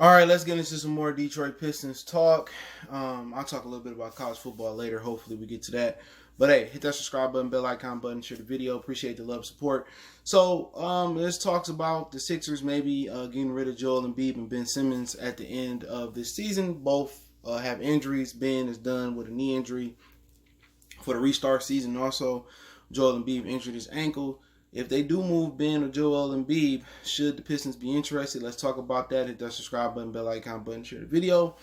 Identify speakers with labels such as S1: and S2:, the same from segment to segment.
S1: All right, let's get into some more Detroit Pistons talk. I'll talk a little bit about college football later. Hopefully, we get to that. But hey, hit that subscribe button, bell icon button, share the video. Appreciate the love, support. So, this talks about the Sixers maybe getting rid of Joel Embiid and Ben Simmons at the end of this season. Both have injuries. Ben is done with a knee injury for the restart season. Also, Joel Embiid injured his ankle. If they do move Ben or Joel Embiid, should the Pistons be interested? Let's talk about that. Hit that subscribe button, bell icon button, share the video.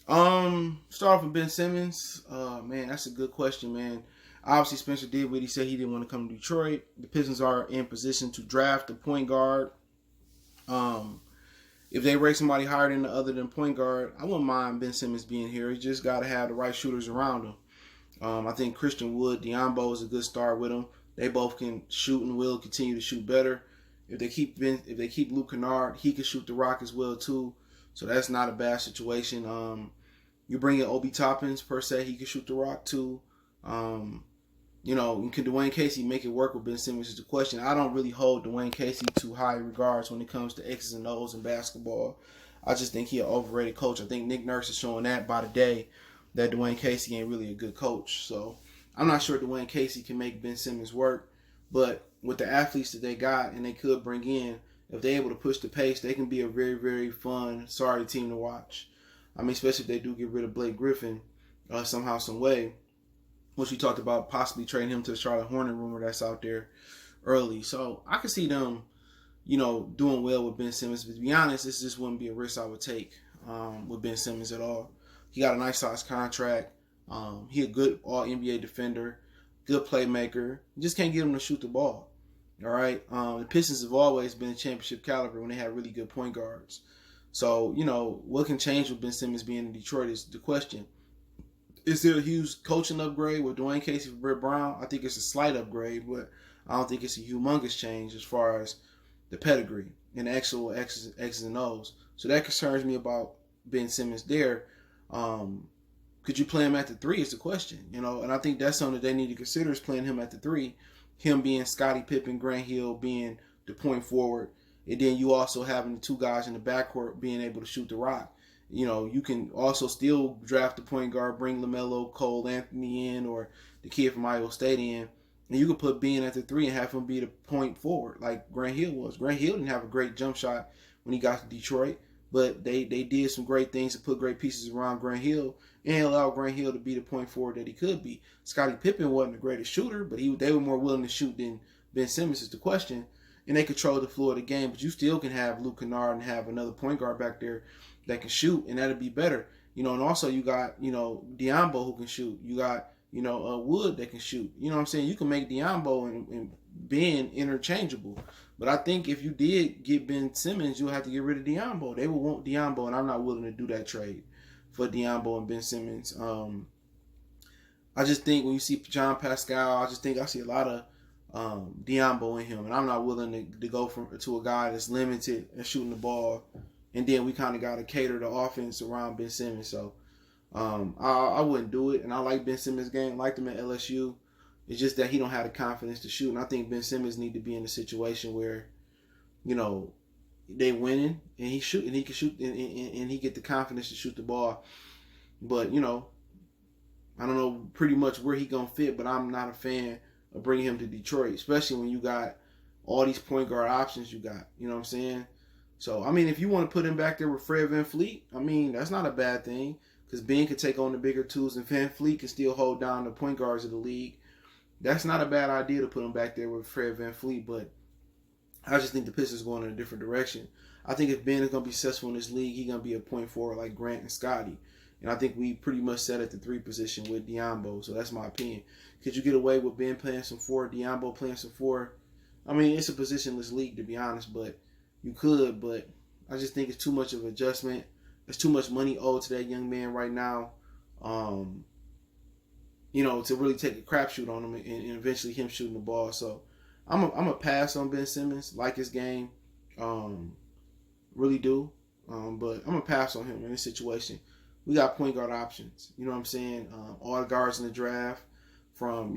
S1: Start off with Ben Simmons. Man, that's a good question, man. Obviously, Spencer did what he said. He didn't want to come to Detroit. The Pistons are in position to draft a point guard. If they rate somebody higher than the other than point guard, I wouldn't mind Ben Simmons being here. He just got to have the right shooters around him. I think Christian Wood, Diambo is a good start with him. They both can shoot and will continue to shoot better. If they keep Luke Kennard, he can shoot the rock as well too. So that's not a bad situation. You bring in Obi Toppins per se, he can shoot the rock too. Can Dwayne Casey make it work with Ben Simmons is the question. I don't really hold Dwayne Casey too high in regards when it comes to X's and O's in basketball. I just think he's an overrated coach. I think Nick Nurse is showing that by the day that Dwayne Casey ain't really a good coach. So I'm not sure Dwayne Casey can make Ben Simmons work, but with the athletes that they got and they could bring in, if they're able to push the pace, they can be a very, very fun, sorry team to watch. I mean, especially if they do get rid of Blake Griffin somehow, some way, which we talked about possibly trading him to the Charlotte Hornet rumor that's out there early. So I could see them, doing well with Ben Simmons. But to be honest, this just wouldn't be a risk I would take with Ben Simmons at all. He got a nice size contract. He a good all-NBA defender, good playmaker. You just can't get him to shoot the ball. All right. The Pistons have always been a championship caliber when they have really good point guards. So, what can change with Ben Simmons being in Detroit is the question. Is there a huge coaching upgrade with Dwayne Casey for Brett Brown? I think it's a slight upgrade, but I don't think it's a humongous change as far as the pedigree and the actual X's and O's. So that concerns me about Ben Simmons there. Could you play him at the 3 is the question, and I think that's something that they need to consider is playing him at the 3. Him being Scottie Pippen, Grant Hill being the point forward, and then you also having the two guys in the backcourt being able to shoot the rock. You can also still draft the point guard, bring LaMelo, Cole Anthony in, or the kid from Iowa State in, and you could put Ben at the 3 and have him be the point forward like Grant Hill was. Grant Hill didn't have a great jump shot when he got to Detroit, but they did some great things to put great pieces around Grant Hill and allow Grant Hill to be the point forward that he could be. Scottie Pippen wasn't the greatest shooter, but they were more willing to shoot than Ben Simmons is the question. And they control the flow of the game, but you still can have Luke Kennard and have another point guard back there that can shoot, and that'd be better. And also you got, Diambo who can shoot. You got, Wood that can shoot. You know what I'm saying? You can make Diambo and Ben interchangeable. But I think if you did get Ben Simmons, you'll have to get rid of Diambo. They will want Diambo, and I'm not willing to do that trade for Diambo and Ben Simmons. I just think when you see John Pascal, I see a lot of Diambo in him, and I'm not willing to go to a guy that's limited at shooting the ball, and then we kind of got to cater the offense around Ben Simmons. So I wouldn't do it, and I like Ben Simmons' game, liked him at LSU. It's just that he don't have the confidence to shoot, and I think Ben Simmons need to be in a situation where, they winning and he shoot and he can shoot and he get the confidence to shoot the ball. But I don't know pretty much where he gonna fit, but I'm not a fan of bringing him to Detroit, especially when you got all these point guard options you got. You know what I'm saying? So I mean, if you want to put him back there with Fred VanVleet, I mean that's not a bad thing because Ben can take on the bigger tools and VanVleet can still hold down the point guards of the league. That's not a bad idea to put him back there with Fred VanVleet, but I just think the Pistons going in a different direction. I think if Ben is going to be successful in this league, he's going to be a point forward like Grant and Scottie. And I think we pretty much set at the 3 position with Diambo. So that's my opinion. Could you get away with Ben playing some 4, Diambo playing some 4? I mean, it's a positionless league, to be honest, but you could. But I just think it's too much of an adjustment. There's too much money owed to that young man right now. To really take a crapshoot on him and eventually him shooting the ball. So I'm a pass on Ben Simmons. Like his game, really do. But I'm a pass on him in this situation. We got point guard options. You know what I'm saying? All the guards in the draft, from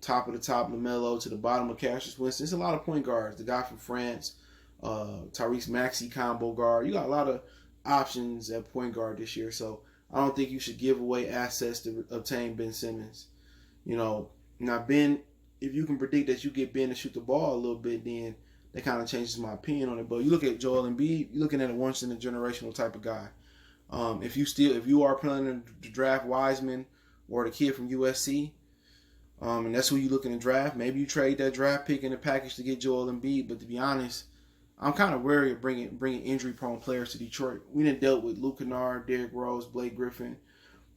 S1: top of the top LaMelo to the bottom of Cassius Winston. It's a lot of point guards. The guy from France, Tyrese Maxey combo guard. You got a lot of options at point guard this year. So I don't think you should give away assets to obtain Ben Simmons. You know, now Ben, if you can predict that you get Ben to shoot the ball a little bit, then that kind of changes my opinion on it. But you look at Joel Embiid, you're looking at a once in a generational type of guy. If you are planning to draft Wiseman or the kid from USC, and that's who you're looking to draft, maybe you trade that draft pick in the package to get Joel Embiid. But to be honest, I'm kind of wary of bringing injury-prone players to Detroit. We done dealt with Luke Kennard, Derrick Rose, Blake Griffin.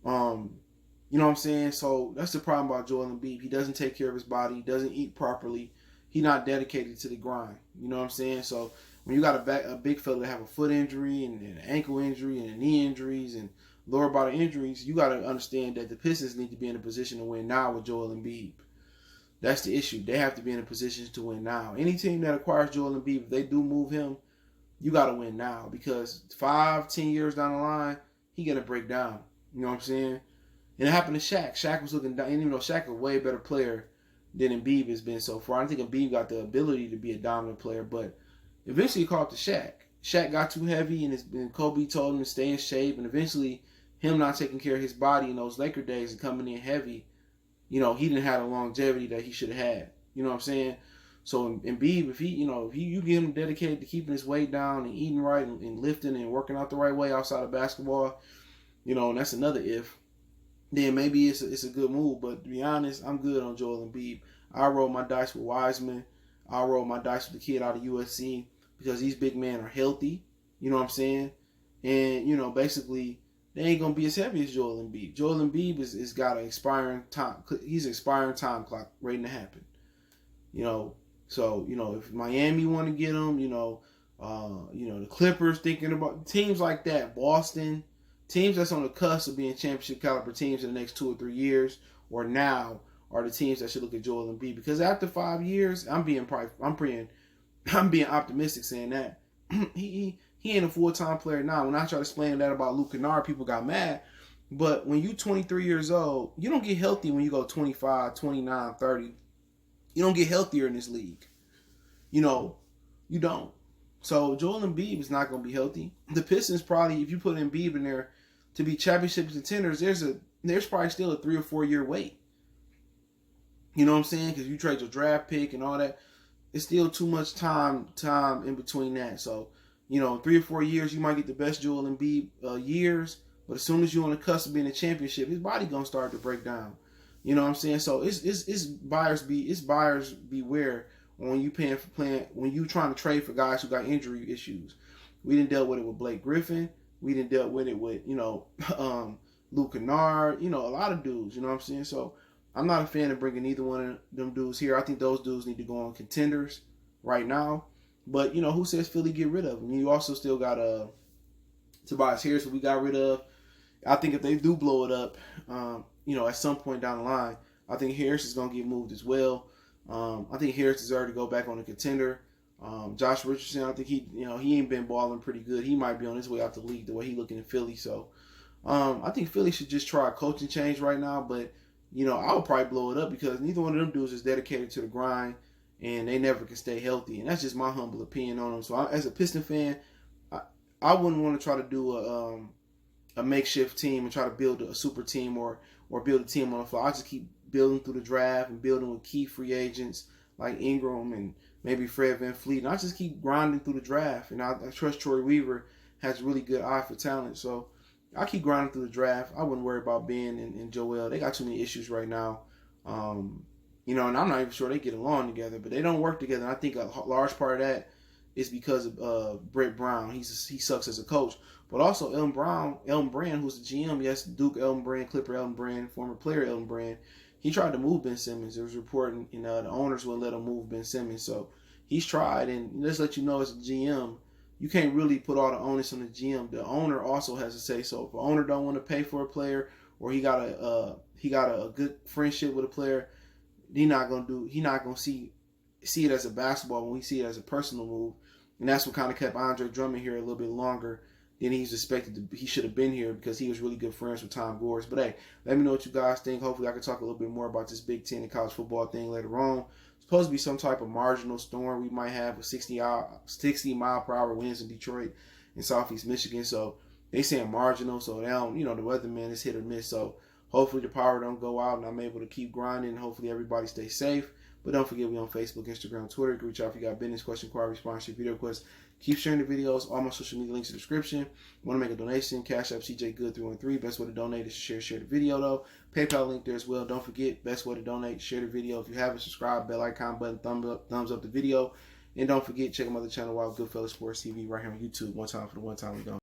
S1: You know what I'm saying? So that's the problem about Joel Embiid. He doesn't take care of his body. He doesn't eat properly. He's not dedicated to the grind. You know what I'm saying? So when you got a big fella that have a foot injury and an ankle injury and knee injuries and lower body injuries, you got to understand that the Pistons need to be in a position to win now with Joel Embiid. That's the issue. They have to be in a position to win now. Any team that acquires Joel Embiid, if they do move him, you got to win now because 5-10 years down the line, he going to break down. You know what I'm saying? And it happened to Shaq. Shaq was looking down, and even though Shaq is a way better player than Embiid has been so far, I don't think Embiid got the ability to be a dominant player, but eventually he caught up to Shaq. Shaq got too heavy, and Kobe told him to stay in shape, and eventually him not taking care of his body in those Laker days and coming in heavy, you know, he didn't have the longevity that he should have had. You know what I'm saying? So Embiid, if you get him dedicated to keeping his weight down and eating right and lifting and working out the right way outside of basketball, you know, and that's another if, then maybe it's a good move. But to be honest, I'm good on Joel Embiid. I roll my dice with Wiseman. I roll my dice with the kid out of USC because these big men are healthy. You know what I'm saying? And, you know, basically, they ain't going to be as heavy as Joel Embiid. Joel Embiid is got an expiring time. He's an expiring time clock waiting to happen. You know, so, you know, if Miami want to get him, the Clippers thinking about teams like that, Boston, teams that's on the cusp of being championship caliber teams in the next 2 or 3 years or now are the teams that should look at Joel Embiid because after 5 years, I'm being optimistic saying that he ain't a full-time player now. When I try to explain that about Luke Kennard, people got mad. But when you 23 years old, you don't get healthy when you go 25, 29, 30. You don't get healthier in this league. You know, you don't. So Joel Embiid is not going to be healthy. The Pistons probably, if you put Embiid in there to be championship contenders, there's probably still a 3 or 4 year wait. You know what I'm saying? Because you trade your draft pick and all that, it's still too much time in between that. So, you know, 3 or 4 years, you might get the best Joel Embiid years, but as soon as you're on the cusp of being a championship, his body gonna start to break down. You know what I'm saying? So it's buyers beware when you when you trying to trade for guys who got injury issues. We didn't deal with it with Blake Griffin. We didn't deal with it with Luke Kennard. You know, a lot of dudes. You know what I'm saying? So I'm not a fan of bringing either one of them dudes here. I think those dudes need to go on contenders right now. But, you know, who says Philly get rid of him? You also still got Tobias Harris, who we got rid of. I think if they do blow it up, at some point down the line, I think Harris is going to get moved as well. I think Harris deserves to go back on a contender. Josh Richardson, I think he ain't been balling pretty good. He might be on his way out the league the way he looking in Philly. So I think Philly should just try a coaching change right now. But, I would probably blow it up because neither one of them dudes is dedicated to the grind. And they never can stay healthy. And that's just my humble opinion on them. So as a Piston fan, I wouldn't want to try to do a makeshift team and try to build a super team or build a team on the fly. I just keep building through the draft and building with key free agents like Ingram and maybe Fred VanVleet. And I just keep grinding through the draft. And I trust Troy Weaver has a really good eye for talent. So I keep grinding through the draft. I wouldn't worry about Ben and Joel. They got too many issues right now. And I'm not even sure they get along together, but they don't work together. And I think a large part of that is because of Brett Brown. He sucks as a coach. But also Elton Brand, who's the GM, yes, Duke Elton Brand, Clipper Elton Brand, former player Elton Brand, he tried to move Ben Simmons. There was reporting, the owners wouldn't let him move Ben Simmons. So he's tried, and let's let you know as a GM, you can't really put all the onus on the GM. The owner also has to say so. If an owner don't want to pay for a player or he got a good friendship with a player, He not gonna see it as a basketball when we see it as a personal move, and that's what kind of kept Andre Drummond here a little bit longer than he's expected to. He should have been here because he was really good friends with Tom Gores. But hey, let me know what you guys think. Hopefully, I can talk a little bit more about this Big Ten and college football thing later on. It's supposed to be some type of marginal storm we might have with 60 mile per hour winds in Detroit, in Southeast Michigan. So they saying marginal. So they don't, the weatherman is hit or miss. So hopefully the power don't go out and I'm able to keep grinding. Hopefully everybody stays safe. But don't forget, we on Facebook, Instagram, Twitter. Reach out if you got business, question, inquiry, sponsorship, video requests. Keep sharing the videos. All my social media links in the description. Want to make a donation? Cash App CJ Good 313. Best way to donate is to share the video though. PayPal link there as well. Don't forget, best way to donate, share the video. If you haven't subscribed, bell icon button, thumbs up the video. And don't forget, check out my other channel, Wild Goodfellas Sports TV, right here on YouTube. One time for the one time we go.